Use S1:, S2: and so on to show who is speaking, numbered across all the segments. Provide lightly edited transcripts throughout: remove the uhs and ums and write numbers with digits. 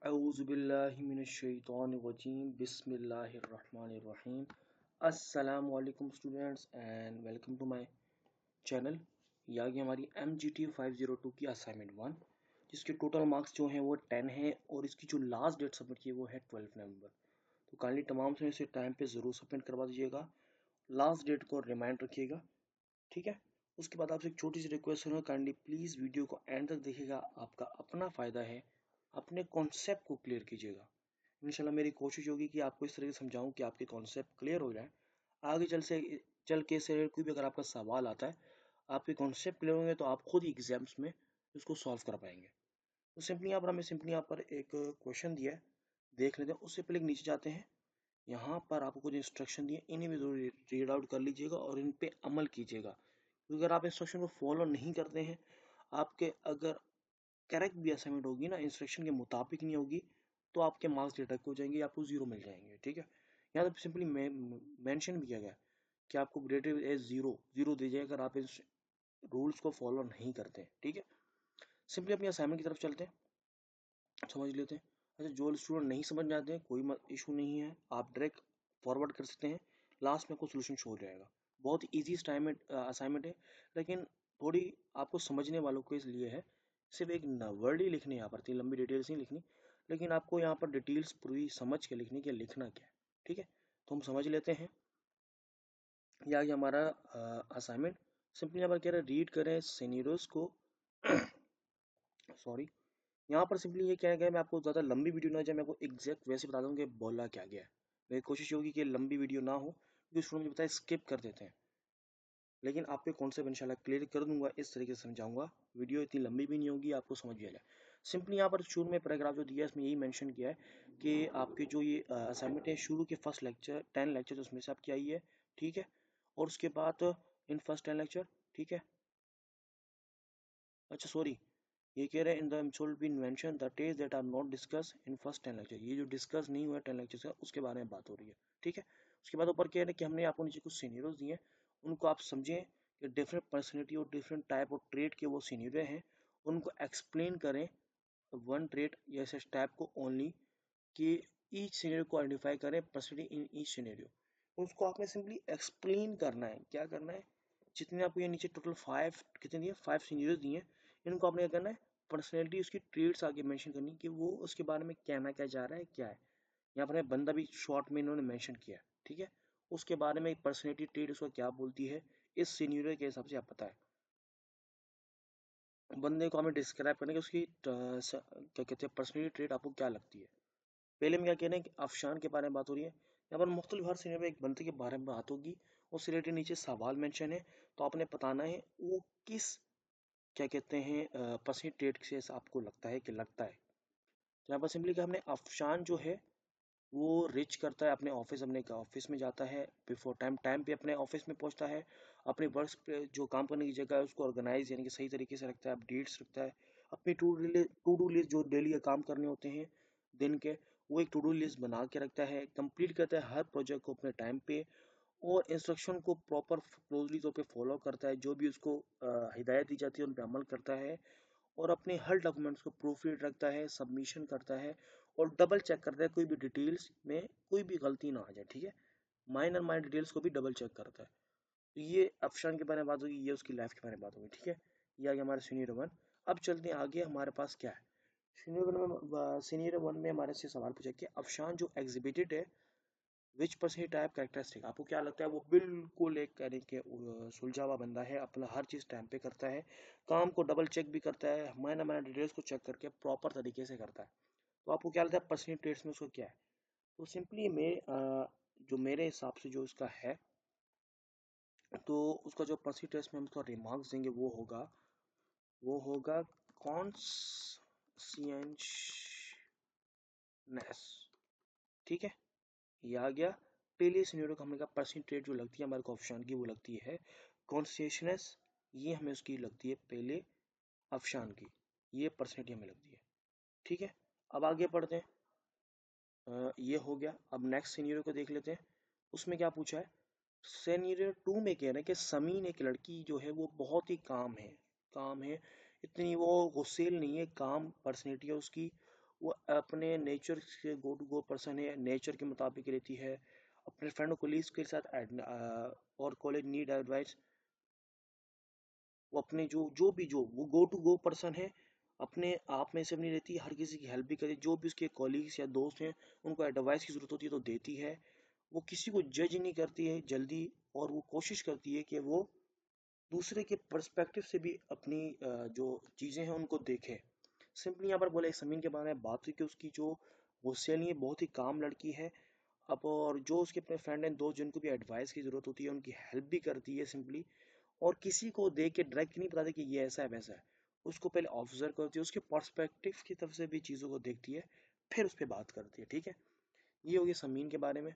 S1: औज़ुबिल्लाहिमिनश्शैतानिर्रजीम बिस्मिल्लाहिर्रहमानिर्रहीम। अस्सलामु अलैकुम students and welcome to my channel. ये आ गई हमारी MGT 502 की असाइनमेंट 1, जिसके टोटल मार्क्स जो हैं वो 10 हैं और इसकी जो लास्ट डेट सबमिट की है वो है 12 नवंबर। तो काइंडली तमाम से इसे टाइम पे ज़रूर सबमिट करवा दीजिएगा। लास्ट डेट को रिमाइंड रखिएगा, ठीक है। उसके बाद आपसे एक छोटी सी रिक्वेस्ट है, काइंडली प्लीज़ वीडियो को एंड तक देखिएगा, आपका अपना फ़ायदा है। अपने कॉन्सेप्ट को क्लियर कीजिएगा। इंशाल्लाह मेरी कोशिश होगी कि आपको इस तरह से समझाऊं कि आपके कॉन्सेप्ट क्लियर हो जाए। आगे चल के से कोई भी अगर आपका सवाल आता है, आपके कॉन्सेप्ट क्लियर होंगे तो आप खुद ही एग्जाम्स में उसको सॉल्व कर पाएंगे। तो सिंपली यहाँ पर एक क्वेश्चन दिया है, देख लेते हैं। उससे पहले नीचे जाते हैं। यहाँ पर आपको कुछ इंस्ट्रक्शन दिए, इन्हें भी जरूर रीड आउट कर लीजिएगा और इन पे अमल कीजिएगा, क्योंकि अगर आप इंस्ट्रक्शन को फॉलो नहीं करते हैं, आपके अगर करेक्ट भी असाइनमेंट होगी ना, इंस्ट्रक्शन के मुताबिक नहीं होगी, तो आपके मार्क्स डिडक्ट हो जाएंगे, आपको जीरो मिल जाएंगे, ठीक है। यहाँ तो सिंपली मेंशन भी किया गया कि आपको ग्रेडेड एज जीरो जीरो दी जाएगा अगर आप इस रूल्स को फॉलो नहीं करते, ठीक है। सिंपली अपनी असाइनमेंट की तरफ चलते हैं, समझ लेते हैं। अच्छा, जो स्टूडेंट नहीं समझ जाते हैं कोई इशू नहीं है, आप डायरेक्ट फॉरवर्ड कर सकते हैं, लास्ट में आपको सोल्यूशन शो हो जाएगा। बहुत ईजी असाइनमेंट है, लेकिन थोड़ी आपको समझने वालों के लिए है। सिर्फ एक वर्ड ही लिखने, यहाँ पर इतनी लंबी डिटेल्स नहीं लिखनी, लेकिन आपको यहाँ पर डिटेल्स पूरी समझ के लिखनी कि लिखना क्या है, ठीक है। तो हम समझ लेते हैं। यह आ गया हमारा असाइनमेंट। सिंपली यहाँ पर कह रहे हैं रीड करें सिनेरियोस को सॉरी। यहाँ पर सिंपली ये क्या है, मैं आपको ज़्यादा लंबी वीडियो ना जाए, मैं आपको एग्जैक्ट वैसे बता दूँ कि बोला क्या गया है। मेरी कोशिश होगी कि लंबी वीडियो ना हो, क्योंकि स्टूडेंट मुझे बताए स्किप कर देते हैं, लेकिन आपके कॉन्सेप्ट इंशाल्लाह क्लियर कर दूंगा, इस तरीके से समझाऊंगा। वीडियो इतनी लंबी भी नहीं होगी, आपको समझ भी आ जाए। सिंपली यहाँ पर शुरू में पैराग्राफ जो दिया है, इसमें यही मेंशन किया है कि आपके जो ये असाइनमेंट है, शुरू के फर्स्ट लेक्चर 10 लेक्चर उसमें से आपकी आई है, ठीक है। और उसके बाद इन फर्स्ट 10 लेक्चर, ठीक है। अच्छा सॉरी, ये कह रहे हैं in the should be mentioned the days that are not discussed in first 10 lecture. ये जो डिस्कस नहीं हुआ 10 लेक्चर का, उसके बारे में बात हो रही है, ठीक है। उसके बाद ऊपर कह रहे हैं कि हमने आपको नीचे कुछ सीनियरों दिए हैं, उनको आप समझें कि डिफरेंट पर्सनैलिटी और डिफरेंट टाइप और ट्रेड के वो सीनियर हैं, उनको एक्सप्लेन करें वन ट्रेड या ऐसे टाइप को ओनली, कि ईच सीनियर को आइडेंटिफाई करें पर्सनैलिटी इन ईच सीनियर। उसको आपने सिंपली एक्सप्लेन करना है। क्या करना है, जितने आपको ये नीचे टोटल 5 कितने दिए, 5 सीनियर्स दिए हैं, इनको आपने क्या करना है, पर्सनैलिटी उसकी ट्रेड्स आगे मेंशन करनी कि वो उसके बारे में कहना क्या चाह रहा है, क्या है। यहाँ पर बंदा भी शॉर्ट में इन्होंने मेंशन किया, ठीक है। उसके बारे में पर्सनैलिटी ट्रेड उसको क्या बोलती है, इस सीनियर के हिसाब से आप बताएं। बंदे को हमें डिस्क्राइब करने की उसकी क्या कहते हैं पर्सनैलिटी ट्रेड आपको क्या लगती है। पहले में क्या कहना है कि अफशान के बारे में बात हो रही है। यहाँ पर मुख्तलिफ हर सीनियर में एक बंदे के बारे में बात होगी, उससे रिलेटेड नीचे सवाल मेंशन है, तो आपने बताना है वो किस क्या कहते हैं पर्सनैलिटी ट्रेड से आपको लगता है कि लगता है। तो यहाँ पर सिंपली कि हमने अफशान जो है वो रिच करता है, अपने ऑफिस में जाता है, बिफोर टाइम टाइम पे अपने ऑफिस में पहुंचता है, अपने वर्क पे जो काम करने की जगह है उसको ऑर्गेनाइज यानी कि सही तरीके से रखता है, अपडेट्स रखता है, अपनी टू डू लिस्ट जो डेली काम करने होते हैं दिन के, वो एक टू डू लिस्ट बना के रखता है, कंप्लीट करता है हर प्रोजेक्ट को अपने टाइम पे, और इंस्ट्रक्शन को प्रॉपर क्लोजली तौर पे फॉलो करता है, जो भी उसको हिदायत दी जाती है उन पे अमल करता है, और अपने हर डॉक्यूमेंट्स को प्रूफ रीड रखता है, सबमिशन करता है, और डबल चेक करता है कोई भी डिटेल्स में कोई भी गलती ना आ जाए, ठीक है। माइनर माइनर डिटेल्स को भी डबल चेक करता है। तो ये अफशान के बारे में बात होगी, ये उसकी लाइफ के बारे में बात होगी, ठीक है। ये आगे हमारे सीनियर 1। अब चलते हैं आगे, हमारे पास क्या है सीनियर वन में हमारे से सवाल पूछा कि अफशान जो एग्जिबिटेड है विच पर्सन टाइप कैरेक्टरिस्टिक, आपको क्या लगता है वो बिल्कुल एक कहने के सुलझा हुआ बंदा है, अपना हर चीज़ टाइम पे करता है, काम को डबल चेक भी करता है, माइनर माइनर डिटेल्स को चेक करके प्रॉपर तरीके से करता है। तो आपको क्या लगता है पर्सनल ट्रेड्स में उसको क्या है। तो सिंपली जो मेरे हिसाब से जो उसका है, तो उसका जो पर्सनल ट्रेड्स में हम उसका रिमार्क्स देंगे वो होगा कॉन्सियंसनेस, ठीक है। ये आ गया। पहले सिनेरियो का हमने कहा पर्सनल ट्रेड जो लगती है हमारे को अफशान की, वो लगती है कॉन्सियसनेस, ये हमें उसकी लगती है पहले अफशान की, ये पर्सनैलिटी हमें लगती है, ठीक है। अब आगे पढ़ते हैं। ये हो गया। अब नेक्स्ट सिनेरियो को देख लेते हैं, उसमें क्या पूछा है। सिनेरियो 2 में कह रहे हैं कि समीन एक लड़की जो है वो बहुत ही काम है, इतनी वो गुस्सेल नहीं है, काम पर्सनैलिटी है उसकी, वो अपने नेचर से गो टू गो पर्सन है, नेचर के मुताबिक रहती है, अपने फ्रेंड कोलीग्स के साथ और कॉलेज नीड एडवाइस। वो अपने जो वो गो टू गो पर्सन है, अपने आप में से नहीं रहती, हर किसी की हेल्प भी करती है, जो भी उसके कॉलीग्स या दोस्त हैं उनको एडवाइस की ज़रूरत होती है तो देती है। वो किसी को जज नहीं करती है जल्दी, और वो कोशिश करती है कि वो दूसरे के पर्सपेक्टिव से भी अपनी जो चीज़ें हैं उनको देखे। सिंपली यहाँ पर बोले समीन के बारे में बात हुई कि उसकी जो होशियारी है, बहुत ही काम लड़की है। अब और जो उसके अपने फ्रेंड एंड दोस्त जिनको भी एडवाइस की ज़रूरत होती है उनकी हेल्प भी करती है सिंपली। और किसी को देख के डायरेक्ट नहीं बताती कि ये ऐसा है वैसा है, उसको पहले ऑब्जर्व करती है, उसके पर्सपेक्टिव की तरफ से भी चीज़ों को देखती है, फिर उस पर बात करती है। ठीक है, ये हो गया समीन के बारे में।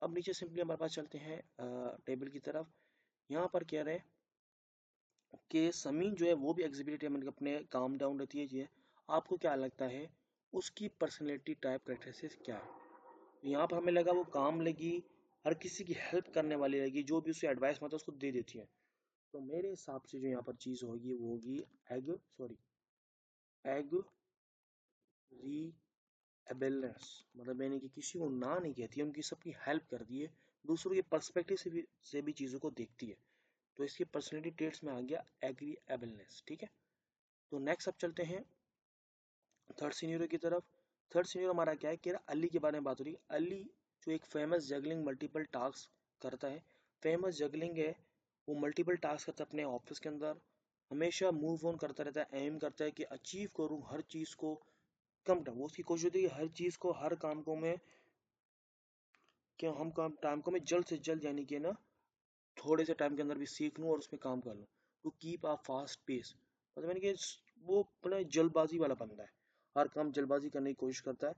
S1: अब नीचे सिंपली हमारे पास चलते हैं टेबल की तरफ। यहाँ पर क्या रहे कि समीन जो है वो भी एग्जिबिलिटी मतलब अपने काम डाउन रहती है। ये आपको क्या लगता है उसकी पर्सनैलिटी टाइप कैरेक्टरिस्टिक्स क्या है? यहाँ पर हमें लगा वो काम लगी, हर किसी की हेल्प करने वाली लगी, जो भी उसे एडवाइस मांगता है उसको दे देती है। तो मेरे हिसाब से जो यहाँ पर चीज़ होगी वो होगी एग्रीएबलनेस। मतलब यानी कि किसी को ना नहीं कहती है, उनकी सबकी हेल्प करती है, दूसरों के पर्सपेक्टिव से भी चीज़ों को देखती है। तो इसकी पर्सनैलिटी ट्रेट्स में आ गया एग्रीएबलनेस। ठीक है, तो नेक्स्ट अब चलते हैं थर्ड सीनियर की तरफ। थर्ड सीनियर हमारा क्या है कि अली के बारे में बात हो रही है। अली जो एक फेमस जगलिंग मल्टीपल टास्क करता है, फेमस जगलिंग है, वो मल्टीपल टास्क करता है अपने ऑफिस के अंदर, हमेशा मूव ऑन करता रहता है, एम करता है कि अचीव करूँ हर चीज़ को कम टाइम। वो उसकी कोशिश होती है कि हर चीज़ को, हर काम को मैं, कि हम काम टाइम को मैं जल्द से जल्द यानी कि ना थोड़े से टाइम के अंदर भी सीख लूँ और उसमें काम कर लूँ। To keep a fast pace, मतलब यानी कि वो अपना जल्दबाजी वाला बंदा है, हर काम जल्दबाजी करने की कोशिश करता है।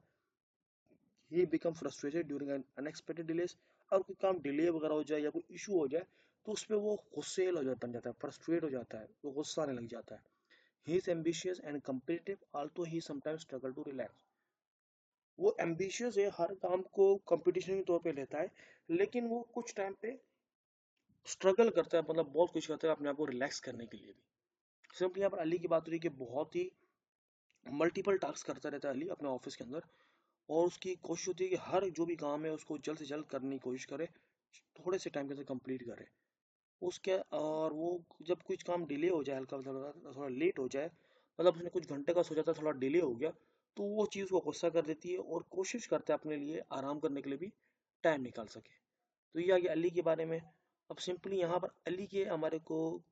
S1: He become frustrated during unexpected delays. और कोई काम डिले वगैरह हो जाए या कोई इशू हो जाए तो उसमें वो गुस्सेल बन जाता है, फ्रस्ट्रेट हो जाता है, वो गुस्सा आने लग जाता है। He is ambitious and competitive, although he sometimes struggle to relax। वो एम्बिशियस है, हर काम को कंपटीशन के तौर पे लेता है, लेकिन वो कुछ टाइम पे स्ट्रगल करता है, मतलब बहुत कुछ करता है अपने आप को रिलैक्स करने के लिए भी। सिंपली यहाँ पर अली की बात हो रही है कि बहुत ही मल्टीपल टास्क करता रहता है अली अपने ऑफिस के अंदर, और उसकी कोशिश होती है कि हर जो भी काम है उसको जल्द से जल्द करने की कोशिश करे, थोड़े से टाइम के अंदर कंप्लीट करे उसके। और वो जब कुछ काम डिले हो जाए, हल्का थोड़ा लेट हो जाए, मतलब उसने कुछ घंटे का सोचा था, थोड़ा डिले हो गया, तो वो चीज़ को गुस्सा कर देती है और कोशिश करता है अपने लिए आराम करने के लिए भी टाइम निकाल सके। तो ये आ गया अली के बारे में। अब सिंपली यहाँ पर अली के हमारे को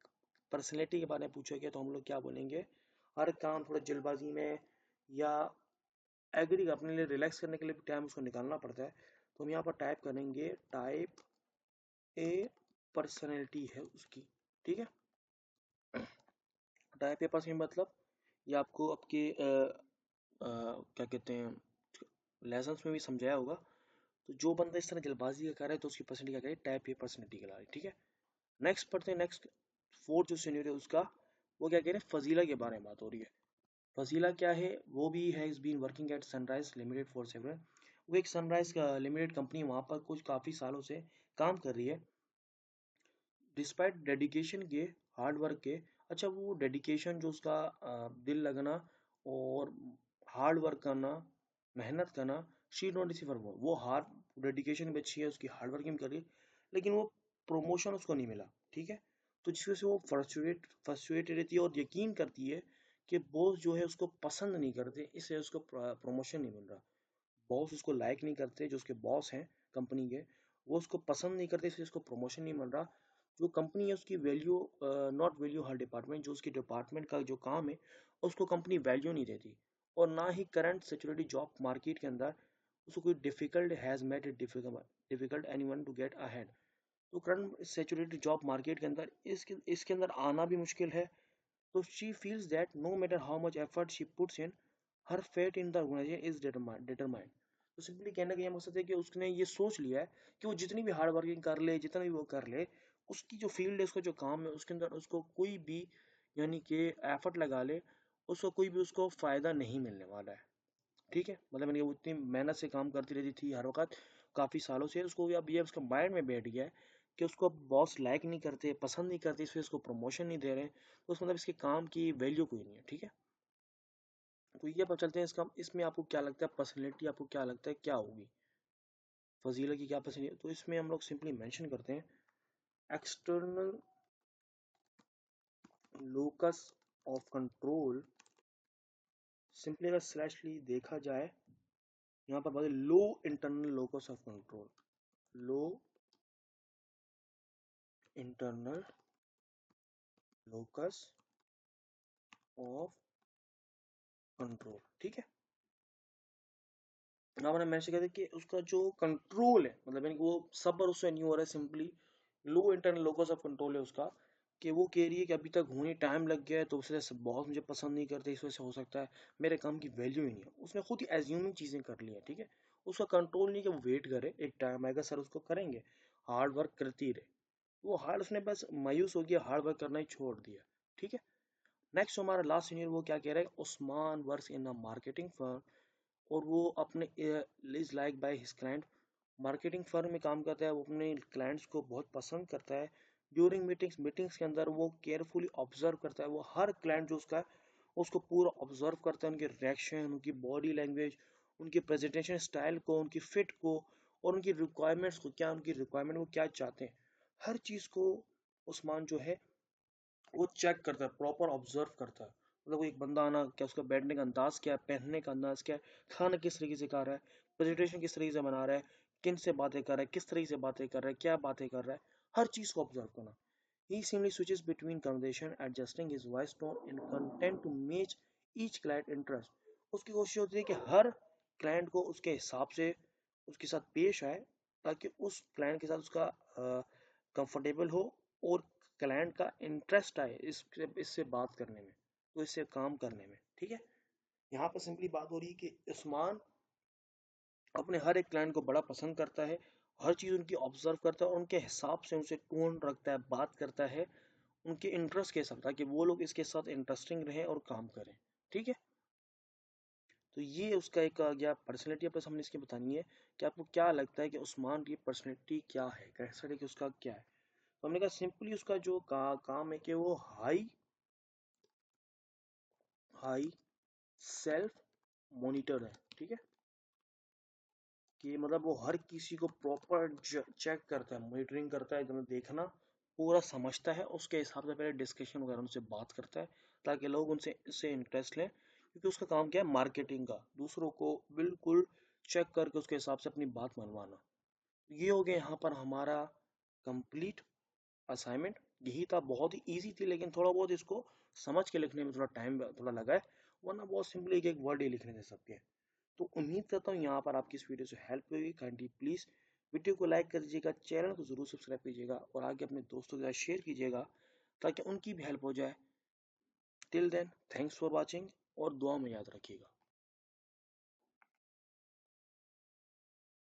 S1: पर्सनैलिटी के बारे में पूछा गया तो हम लोग क्या बोलेंगे, हर काम थोड़ा जल्दबाजी में या एग्री अपने लिए रिलैक्स करने के लिए भी टाइम उसको निकालना पड़ता है। तो हम यहाँ पर टाइप करेंगे टाइप ए पर्सनैलिटी है उसकी। ठीक है, टाइप ए पर्सनैलिटी मतलब ये आपको आपके क्या कहते हैं लेसन्स में भी समझाया होगा। तो जो बंदा इस तरह जल्दबाजी का कर रहा है तो उसकी पर्सनैलिटी क्या करें, टाइप ए पर्सनैलिटी कहला रही है। ठीक है, नेक्स्ट पढ़ते हैं। नेक्स्ट फोर्थ जो सीनियर है उसका, वो क्या कह रहे हैं, फजीला के बारे में बात हो रही है। फजीला क्या है, वो भी has been working at Sunrise limited for several. वो एक सनराइज का लिमिटेड कंपनी वहाँ पर कुछ काफ़ी सालों से काम कर रही है, डिस्पाइट डेडिकेशन के, हार्ड वर्क के। अच्छा, वो डेडिकेशन जो उसका दिल लगना और हार्ड वर्क करना, मेहनत करना, शी डोंट रिसीव वो हार्ड डेडिकेशन भी अच्छी है उसकी, हार्ड वर्किंग भी कर रही है, लेकिन वो प्रमोशन उसको नहीं मिला। ठीक है, तो जिसकी वजह से वो फ्रस्ट्रेटेड रहती है और यकीन करती है कि बॉस जो है उसको पसंद नहीं करते, इसलिए उसको प्रमोशन नहीं मिल रहा। बॉस उसको लाइक नहीं करते, जो उसके बॉस हैं कंपनी के, वो उसको पसंद नहीं करते, इसलिए उसको प्रमोशन नहीं मिल रहा। जो कंपनी है उसकी value not value her department, जो उसकी डिपार्टमेंट का जो काम है उसको कंपनी वैल्यू नहीं देती। और ना ही करंट सिक्योरिटी जॉब मार्केट के अंदर उसको कोई difficult has made it difficult anyone to get ahead. तो करंट सिक्योरिटी जॉब मार्केट के अंदर इसके अंदर आना भी मुश्किल है। तो she feels that no matter how much effort she puts in, her fate in the organisation is determined. तो सिंपली कहने का यह मकसद है कि उसने ये सोच लिया है कि वो जितनी भी हार्ड वर्किंग कर ले, जितना भी वो कर ले, उसकी जो फील्ड है, उसका जो काम है, उसके अंदर उसको कोई भी यानी कि एफर्ट लगा ले, उसको कोई भी उसको फ़ायदा नहीं मिलने वाला है। ठीक है, मतलब यानी वो इतनी मेहनत से काम करती रहती थी हर वक्त काफ़ी सालों से, उसको अब ये उसका माइंड में बैठ गया है कि उसको बॉस लाइक नहीं करते, पसंद नहीं करते, इसलिए उसको प्रमोशन नहीं दे रहे हैं, तो उस मतलब इसके काम की वैल्यू कोई नहीं है। ठीक है, तो ये पता चलते हैं इसका, इसमें आपको क्या लगता है पर्सनैलिटी आपको क्या लगता है क्या होगी, फजीला की क्या पर्सनैलिटी। तो इसमें हम लोग सिंपली मेंशन करते हैं external locus of control. Simply अगर स्लैशली देखा जाए यहाँ पर बात लो इंटरनल लोकस ऑफ कंट्रोल, लो इंटरनल लोकस ऑफ कंट्रोल। ठीक है, यहाँ पर मैंने कहते कि उसका जो कंट्रोल है मतलब यानी कि वो सब पर उससे नहीं हो रहा है, simply low internal locus of control है उसका, कि वो कह रही है कि अभी तक होने टाइम लग गया है तो उससे बहुत मुझे पसंद नहीं करते, इस वजह से हो सकता है मेरे काम की वैल्यू ही नहीं है। उसने खुद ही एज्यूमिंग चीज़ें कर ली हैं। ठीक है, उसका कंट्रोल नहीं कि वो वेट करे, एक टाइम आएगा सर उसको करेंगे, हार्ड वर्क करती रहे। वो हार्ड उसने बस मायूस हो गया, हार्ड वर्क करना ही छोड़ दिया। ठीक है, नेक्स्ट हमारा लास्ट सीनियर वो क्या कह रहा है, Usman works in a marketing firm, और वो अपने is like by his client, marketing firm में काम करता है, वो अपने क्लाइंट्स को बहुत पसंद करता है। ड्यूरिंग मीटिंग्स के अंदर वो केयरफुली ऑब्जर्व करता है, वो हर क्लाइंट जो उसका है उसको पूरा ऑब्जर्व करता है, उनके रिएक्शन, उनकी बॉडी लैंग्वेज, उनकी प्रेजेंटेशन स्टाइल को, उनकी फिट को, और उनकी रिक्वायरमेंट्स को, क्या उनकी रिक्वायरमेंट वो क्या चाहते हैं, हर चीज़ को उस्मान जो है वो चेक करता है, प्रॉपर ऑब्जर्व करता है। मतलब एक बंदा आना, क्या उसका बैठने का अंदाज क्या है, पहनने का अंदाज क्या है, खाना किस तरीके से खा रहा है, प्रेजेंटेशन किस तरीके से बना रहा है, किन से बातें कर रहा है, किस तरीके से बातें कर रहा है, क्या बातें कर रहा है, हर चीज को ऑब्जर्व करना। ही simply switches between conversation, adjusting his voice tone and content to match each client interest. उसकी कोशिश होती है कि हर क्लाइंट को उसके हिसाब से उसके साथ पेश आए, ताकि उस क्लाइंट के साथ उसका कंफर्टेबल हो और क्लाइंट का इंटरेस्ट आए इससे बात करने में, तो इससे काम करने में। ठीक है, यहाँ पर सिंपली बात हो रही है कि उस्मान अपने हर एक क्लाइंट को बड़ा पसंद करता है, हर चीज़ उनकी ऑब्जर्व करता है और उनके हिसाब से उनसे टोन रखता है, बात करता है उनके इंटरेस्ट के हिसाब, ताकि वो लोग इसके साथ इंटरेस्टिंग रहें और काम करें। ठीक है, तो ये उसका एक आ गया पर्सनैलिटी। प्लस हमने इसकी बतानी है कि आपको क्या लगता है कि उस्मान की पर्सनैलिटी क्या है, कैरेक्टरिस्टिक उसका क्या है। तो हमने कहा सिंपली उसका जो काम है कि वो हाई हाई सेल्फ मॉनिटर है। ठीक है, कि मतलब वो हर किसी को प्रॉपर चेक करता है, मॉनिटरिंग करता है, एकदम देखना पूरा समझता है, उसके हिसाब से पहले डिस्कशन वगैरह उनसे बात करता है, ताकि लोग उनसे इससे इंटरेस्ट लें, क्योंकि उसका काम क्या है मार्केटिंग का, दूसरों को बिल्कुल चेक करके उसके हिसाब से अपनी बात मनवाना। ये हो गया यहाँ पर हमारा कंप्लीट असाइनमेंट। यही था, बहुत ही इजी थी, लेकिन थोड़ा बहुत इसको समझ के लिखने में थोड़ा टाइम थोड़ा लगा है, वरना बहुत सिंपली एक एक वर्ड ही लिखने थे सबके। तो उम्मीद करता हूँ यहाँ पर आपकी इस वीडियो से हेल्प हुई। काइंडली प्लीज़ वीडियो को लाइक कर दीजिएगा, चैनल को ज़रूर सब्सक्राइब कीजिएगा और आगे अपने दोस्तों के साथ शेयर कीजिएगा, ताकि उनकी भी हेल्प हो जाए। Till then thanks for watching, और दुआ में याद रखिएगा।